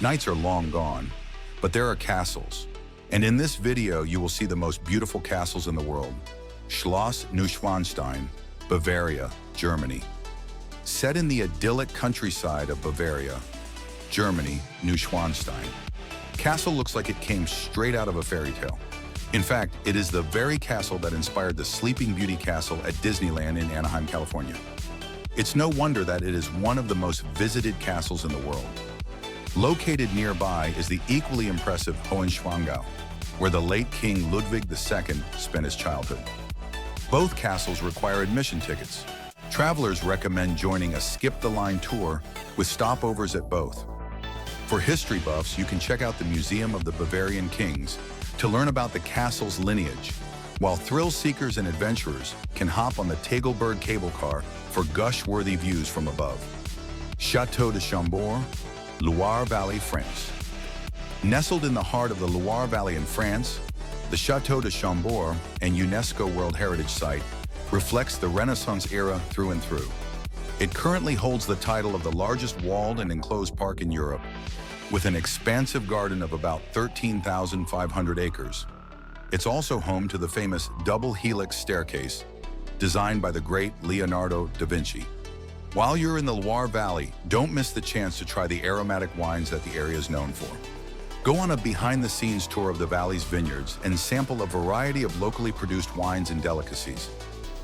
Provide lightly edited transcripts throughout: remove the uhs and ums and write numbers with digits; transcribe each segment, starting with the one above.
Knights are long gone, but there are castles. And in this video, you will see the most beautiful castles in the world. Schloss Neuschwanstein, Bavaria, Germany. Set in the idyllic countryside of Bavaria, Germany, Neuschwanstein. Castle looks like it came straight out of a fairy tale. In fact, it is the very castle that inspired the Sleeping Beauty Castle at Disneyland in Anaheim, California. It's no wonder that it is one of the most visited castles in the world. Located nearby is the equally impressive Hohenschwangau, where the late King Ludwig II spent his childhood. Both castles require admission tickets. Travelers recommend joining a skip-the-line tour with stopovers at both. For history buffs, you can check out the Museum of the Bavarian Kings to learn about the castle's lineage, while thrill-seekers and adventurers can hop on the Tagelberg cable car for gush-worthy views from above. Château de Chambord, Loire Valley, France. Nestled in the heart of the Loire Valley in France, the Château de Chambord, an UNESCO World Heritage Site, reflects the Renaissance era through and through. It currently holds the title of the largest walled and enclosed park in Europe, with an expansive garden of about 13,500 acres. It's also home to the famous double helix staircase, designed by the great Leonardo da Vinci. While you're in the Loire Valley, don't miss the chance to try the aromatic wines that the area is known for. Go on a behind-the-scenes tour of the valley's vineyards and sample a variety of locally produced wines and delicacies.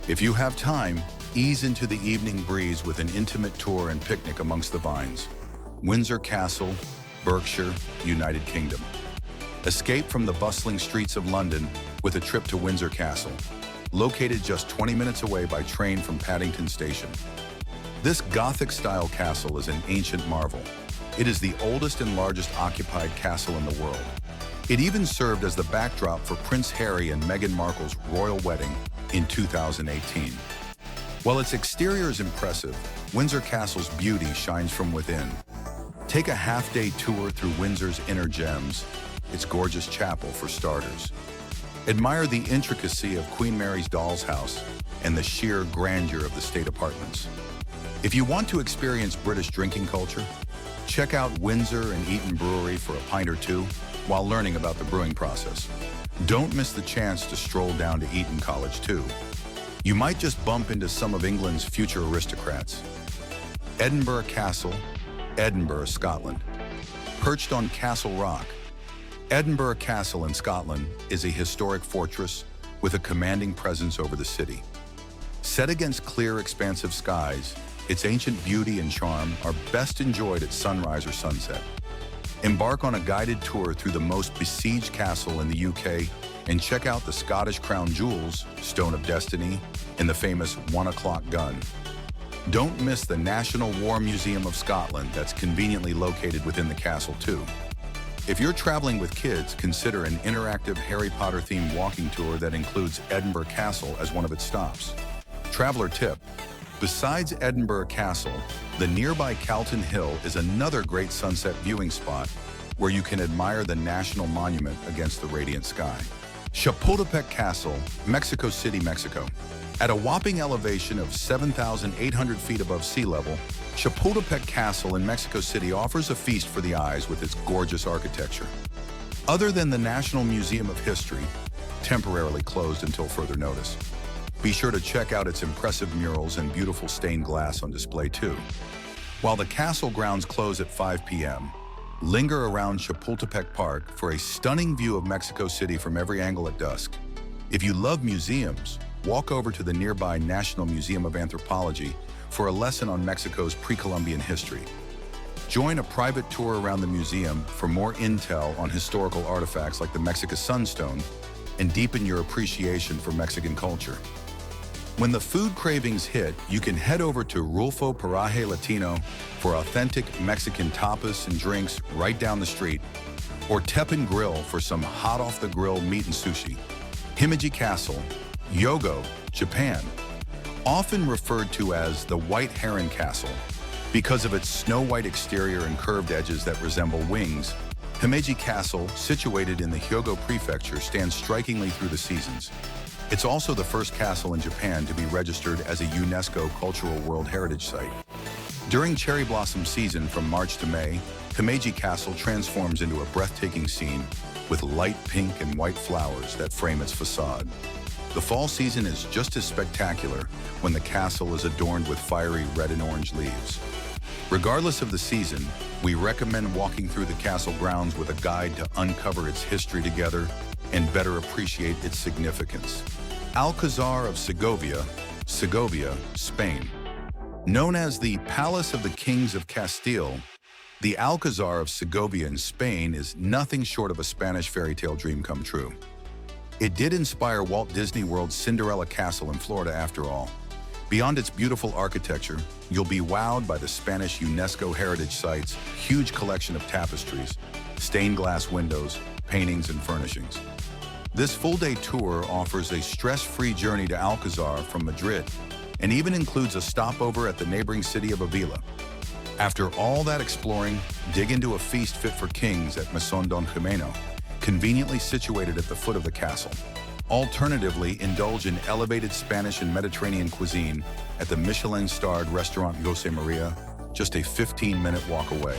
If you have time, ease into the evening breeze with an intimate tour and picnic amongst the vines. Windsor Castle, Berkshire, United Kingdom. Escape from the bustling streets of London with a trip to Windsor Castle, located just 20 minutes away by train from Paddington Station. This Gothic-style castle is an ancient marvel. It is the oldest and largest occupied castle in the world. It even served as the backdrop for Prince Harry and Meghan Markle's royal wedding in 2018. While its exterior is impressive, Windsor Castle's beauty shines from within. Take a half-day tour through Windsor's inner gems, its gorgeous chapel for starters. Admire the intricacy of Queen Mary's doll's house and the sheer grandeur of the state apartments. If you want to experience British drinking culture, check out Windsor and Eton Brewery for a pint or two while learning about the brewing process. Don't miss the chance to stroll down to Eton College too. You might just bump into some of England's future aristocrats. Edinburgh Castle, Edinburgh, Scotland. Perched on Castle Rock, Edinburgh Castle in Scotland is a historic fortress with a commanding presence over the city. Set against clear, expansive skies, its ancient beauty and charm are best enjoyed at sunrise or sunset. Embark on a guided tour through the most besieged castle in the UK and check out the Scottish crown jewels, Stone of Destiny, and the famous 1 o'clock gun. Don't miss the National War Museum of Scotland that's conveniently located within the castle too. If you're traveling with kids, consider an interactive Harry Potter-themed walking tour that includes Edinburgh Castle as one of its stops. Traveler tip: besides Edinburgh Castle, the nearby Calton Hill is another great sunset viewing spot where you can admire the national monument against the radiant sky. Chapultepec Castle, Mexico City, Mexico. At a whopping elevation of 7,800 feet above sea level, Chapultepec Castle in Mexico City offers a feast for the eyes with its gorgeous architecture. Other than the National Museum of History, temporarily closed until further notice, be sure to check out its impressive murals and beautiful stained glass on display too. While the castle grounds close at 5 p.m., linger around Chapultepec Park for a stunning view of Mexico City from every angle at dusk. If you love museums, walk over to the nearby National Museum of Anthropology for a lesson on Mexico's pre-Columbian history. Join a private tour around the museum for more intel on historical artifacts like the Mexica Sunstone and deepen your appreciation for Mexican culture. When the food cravings hit, you can head over to Rulfo Paraje Latino for authentic Mexican tapas and drinks right down the street, or Teppan Grill for some hot-off-the-grill meat and sushi. Himeji Castle, Hyogo, Japan. Often referred to as the White Heron Castle because of its snow-white exterior and curved edges that resemble wings, Himeji Castle, situated in the Hyogo prefecture, stands strikingly through the seasons. It's also the first castle in Japan to be registered as a UNESCO Cultural World Heritage Site. During cherry blossom season from March to May, Himeji Castle transforms into a breathtaking scene with light pink and white flowers that frame its facade. The fall season is just as spectacular when the castle is adorned with fiery red and orange leaves. Regardless of the season, we recommend walking through the castle grounds with a guide to uncover its history together and better appreciate its significance. Alcázar of Segovia, Spain. Known as the Palace of the Kings of Castile, the Alcázar of Segovia in Spain is nothing short of a Spanish fairy tale dream come true. It did inspire Walt Disney World's Cinderella Castle in Florida after all. Beyond its beautiful architecture, you'll be wowed by the Spanish UNESCO Heritage Site's huge collection of tapestries, stained glass windows, paintings, and furnishings. This full-day tour offers a stress-free journey to Alcázar from Madrid and even includes a stopover at the neighboring city of Avila. After all that exploring, dig into a feast fit for kings at Mesón Don Jimeno, conveniently situated at the foot of the castle. Alternatively, indulge in elevated Spanish and Mediterranean cuisine at the Michelin-starred restaurant José María, just a 15-minute walk away.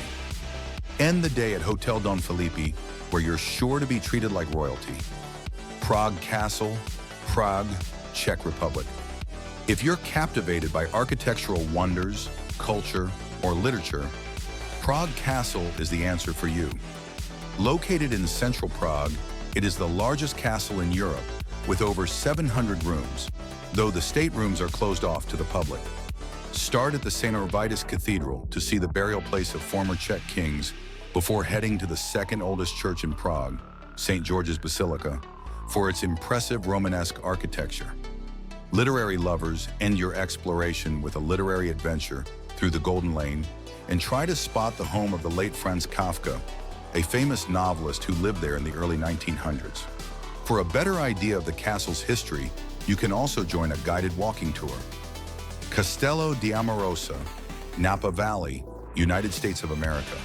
End the day at Hotel Don Felipe, where you're sure to be treated like royalty. Prague Castle, Prague, Czech Republic. If you're captivated by architectural wonders, culture, or literature, Prague Castle is the answer for you. Located in central Prague, it is the largest castle in Europe with over 700 rooms, though the staterooms are closed off to the public. Start at the St. Orvitus Cathedral to see the burial place of former Czech kings before heading to the second oldest church in Prague, St. George's Basilica, for its impressive Romanesque architecture. Literary lovers, end your exploration with a literary adventure through the Golden Lane and try to spot the home of the late Franz Kafka, a famous novelist who lived there in the early 1900s. For a better idea of the castle's history, you can also join a guided walking tour. Castello di Amorosa, Napa Valley, United States of America.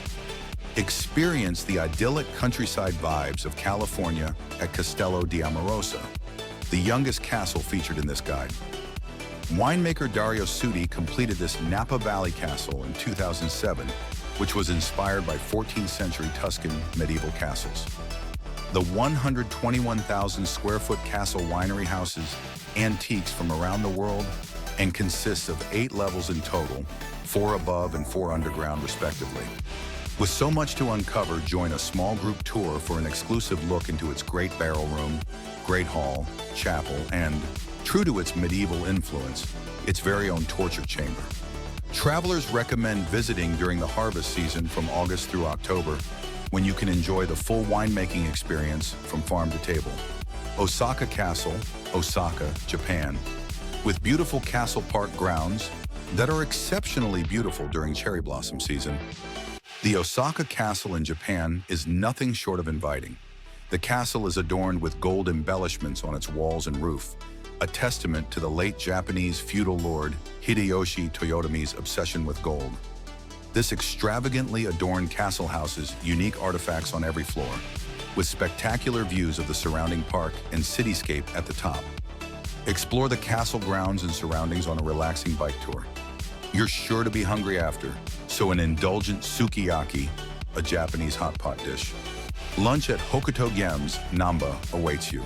Experience the idyllic countryside vibes of California at Castello di Amorosa, the youngest castle featured in this guide. Winemaker Dario Sudi completed this Napa Valley castle in 2007, which was inspired by 14th century Tuscan medieval castles. The 121,000 square foot castle winery houses antiques from around the world and consists of 8 levels in total, 4 above and 4 underground respectively. With so much to uncover, join a small group tour for an exclusive look into its great barrel room, great hall, chapel, and, true to its medieval influence, its very own torture chamber. Travelers recommend visiting during the harvest season from August through October, when you can enjoy the full winemaking experience from farm to table. Osaka Castle, Osaka, Japan, with beautiful castle park grounds that are exceptionally beautiful during cherry blossom season. The Osaka Castle in Japan is nothing short of inviting. The castle is adorned with gold embellishments on its walls and roof, a testament to the late Japanese feudal lord Hideyoshi Toyotomi's obsession with gold. This extravagantly adorned castle houses unique artifacts on every floor, with spectacular views of the surrounding park and cityscape at the top. Explore the castle grounds and surroundings on a relaxing bike tour. You're sure to be hungry after, so an indulgent sukiyaki, a Japanese hot pot dish. Lunch at Hokuto Gem's Namba awaits you.